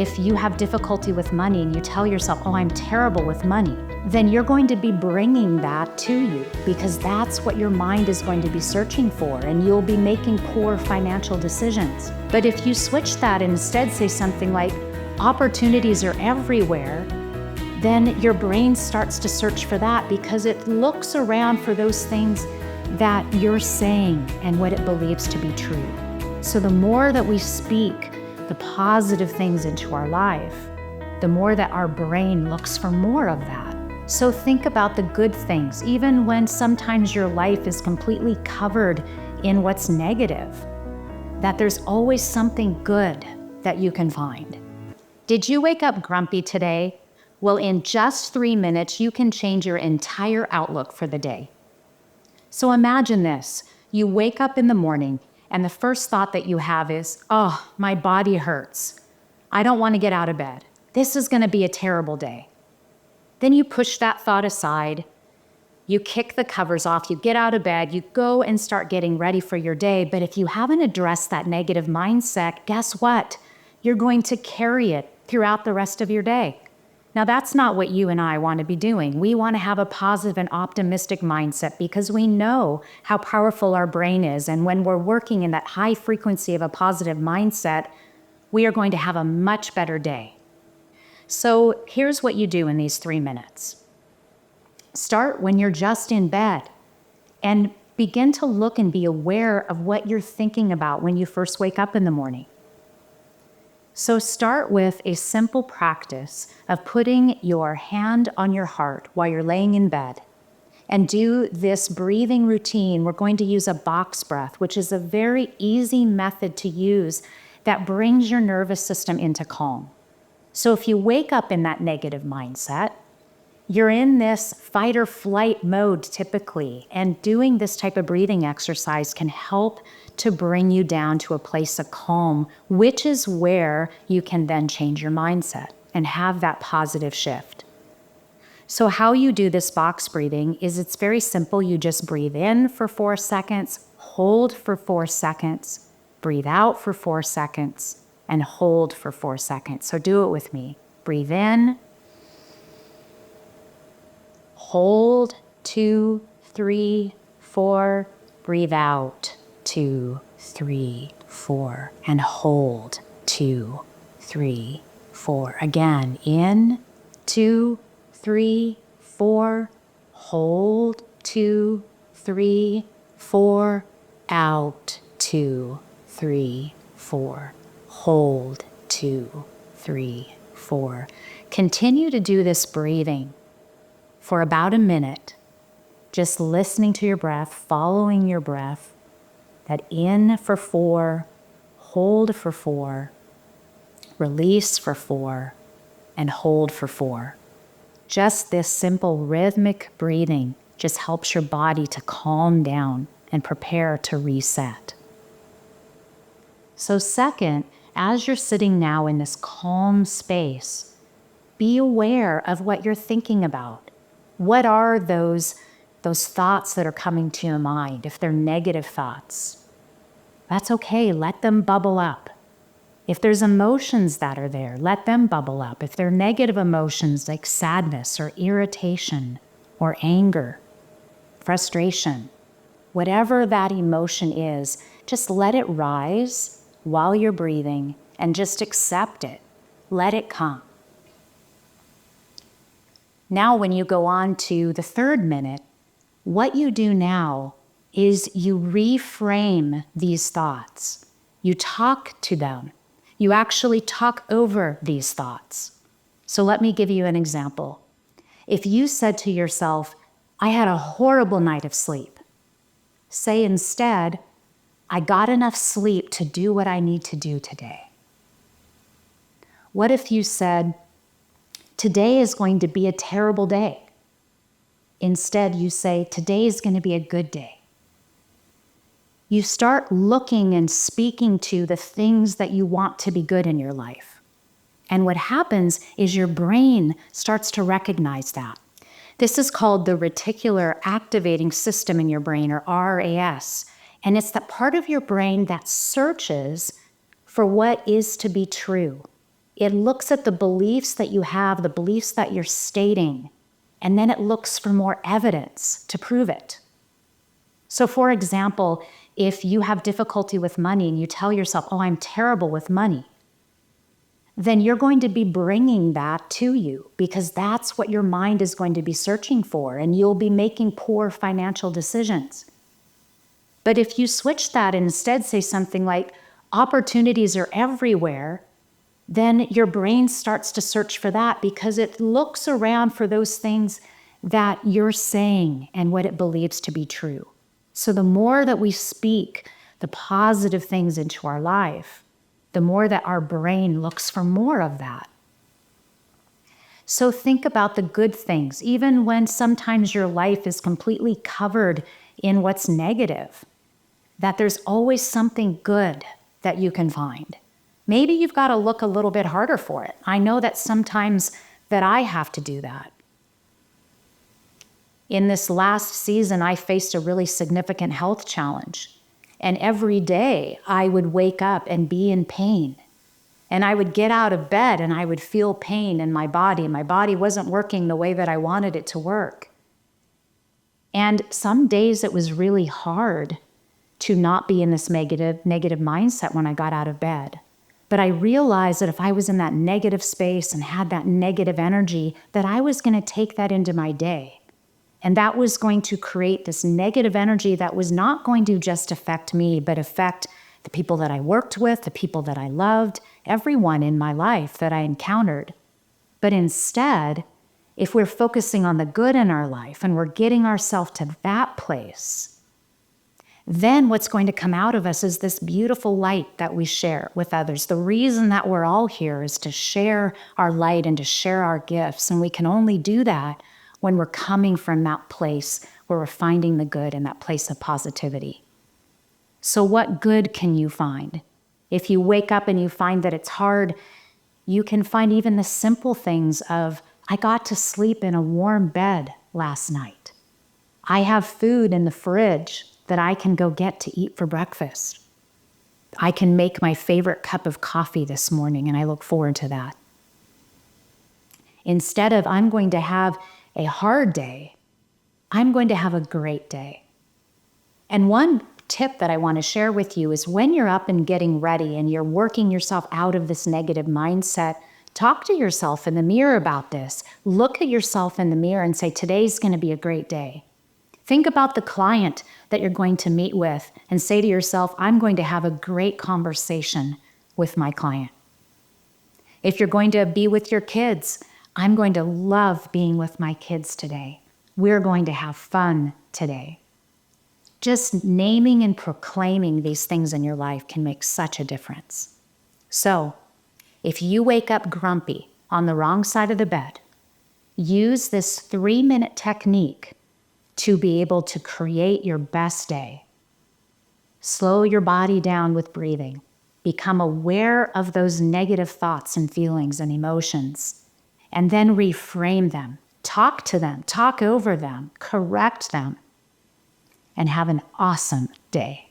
if you have difficulty with money and you tell yourself, oh, I'm terrible with money, then you're going to be bringing that to you because that's what your mind is going to be searching for, and you'll be making poor financial decisions. But if you switch that and instead say something like, opportunities are everywhere, then your brain starts to search for that because it looks around for those things that you're saying and what it believes to be true. So the more that we speak the positive things into our life, the more that our brain looks for more of that. So think about the good things, even when sometimes your life is completely covered in what's negative, that there's always something good that you can find. Did you wake up grumpy today? Well, in just 3 minutes, you can change your entire outlook for the day. So imagine this. You wake up in the morning and the first thought that you have is, oh, my body hurts. I don't want to get out of bed. This is going to be a terrible day. Then you push that thought aside. You kick the covers off. You get out of bed. You go and start getting ready for your day. But if you haven't addressed that negative mindset, guess what? You're going to carry it throughout the rest of your day. Now, that's not what you and I want to be doing. We want to have a positive and optimistic mindset because we know how powerful our brain is. And when we're working in that high frequency of a positive mindset, we are going to have a much better day. So here's what you do in these 3 minutes. Start when you're just in bed and begin to look and be aware of what you're thinking about when you first wake up in the morning. So start with a simple practice of putting your hand on your heart while you're laying in bed and do this breathing routine. We're going to use a box breath, which is a very easy method to use that brings your nervous system into calm. So if you wake up in that negative mindset, you're in this fight or flight mode typically, and doing this type of breathing exercise can help to bring you down to a place of calm, which is where you can then change your mindset and have that positive shift. So how you do this box breathing is it's very simple. You just breathe in for 4 seconds, hold for 4 seconds, breathe out for 4 seconds, and hold for 4 seconds. So do it with me. Breathe in. Hold, 2, 3, 4, breathe out, 2, 3, 4, and hold, 2, 3, 4. Again, in, 2, 3, 4, hold, 2, 3, 4, out, 2, 3, 4, hold, 2, 3, 4. Continue to do this breathing for about a minute, just listening to your breath, following your breath, that in for 4, hold for 4, release for 4, and hold for 4. Just this simple rhythmic breathing just helps your body to calm down and prepare to reset. So second, as you're sitting now in this calm space, be aware of what you're thinking about. What are those thoughts that are coming to your mind? If they're negative thoughts, that's okay. Let them bubble up. If there's emotions that are there, let them bubble up. If they're negative emotions like sadness or irritation or anger, frustration, whatever that emotion is, just let it rise while you're breathing and just accept it. Let it come. Now, when you go on to the 3rd minute, what you do now is you reframe these thoughts. You talk to them. You actually talk over these thoughts. So let me give you an example. If you said to yourself, I had a horrible night of sleep, say instead, I got enough sleep to do what I need to do today. What if you said, today is going to be a terrible day? Instead, you say, today is going to be a good day. You start looking and speaking to the things that you want to be good in your life. And what happens is your brain starts to recognize that. This is called the reticular activating system in your brain, or RAS. And it's that part of your brain that searches for what is to be true. It looks at the beliefs that you have, the beliefs that you're stating, and then it looks for more evidence to prove it. So for example, if you have difficulty with money and you tell yourself, oh, I'm terrible with money, then you're going to be bringing that to you because that's what your mind is going to be searching for, and you'll be making poor financial decisions. But if you switch that and instead say something like, opportunities are everywhere, then your brain starts to search for that because it looks around for those things that you're saying and what it believes to be true. So the more that we speak the positive things into our life, the more that our brain looks for more of that. So think about the good things, even when sometimes your life is completely covered in what's negative, that there's always something good that you can find. Maybe you've got to look a little bit harder for it. I know that sometimes that I have to do that. In this last season, I faced a really significant health challenge. And every day I would wake up and be in pain. And I would get out of bed and I would feel pain in my body. My body wasn't working the way that I wanted it to work. And some days it was really hard to not be in this negative mindset when I got out of bed. But I realized that if I was in that negative space and had that negative energy, that I was going to take that into my day. And that was going to create this negative energy that was not going to just affect me, but affect the people that I worked with, the people that I loved, everyone in my life that I encountered. But instead, if we're focusing on the good in our life and we're getting ourselves to that place, then what's going to come out of us is this beautiful light that we share with others. The reason that we're all here is to share our light and to share our gifts. And we can only do that when we're coming from that place where we're finding the good in that place of positivity. So what good can you find? If you wake up and you find that it's hard, you can find even the simple things of, I got to sleep in a warm bed last night. I have food in the fridge that I can go get to eat for breakfast. I can make my favorite cup of coffee this morning, and I look forward to that. Instead of, I'm going to have a hard day, I'm going to have a great day. And one tip that I want to share with you is when you're up and getting ready and you're working yourself out of this negative mindset, talk to yourself in the mirror about this. Look at yourself in the mirror and say, today's going to be a great day. Think about the client that you're going to meet with and say to yourself, I'm going to have a great conversation with my client. If you're going to be with your kids, I'm going to love being with my kids today. We're going to have fun today. Just naming and proclaiming these things in your life can make such a difference. So, if you wake up grumpy on the wrong side of the bed, use this 3-minute technique to be able to create your best day. Slow your body down with breathing. Become aware of those negative thoughts and feelings and emotions. And then reframe them, talk to them, talk over them, correct them, and have an awesome day.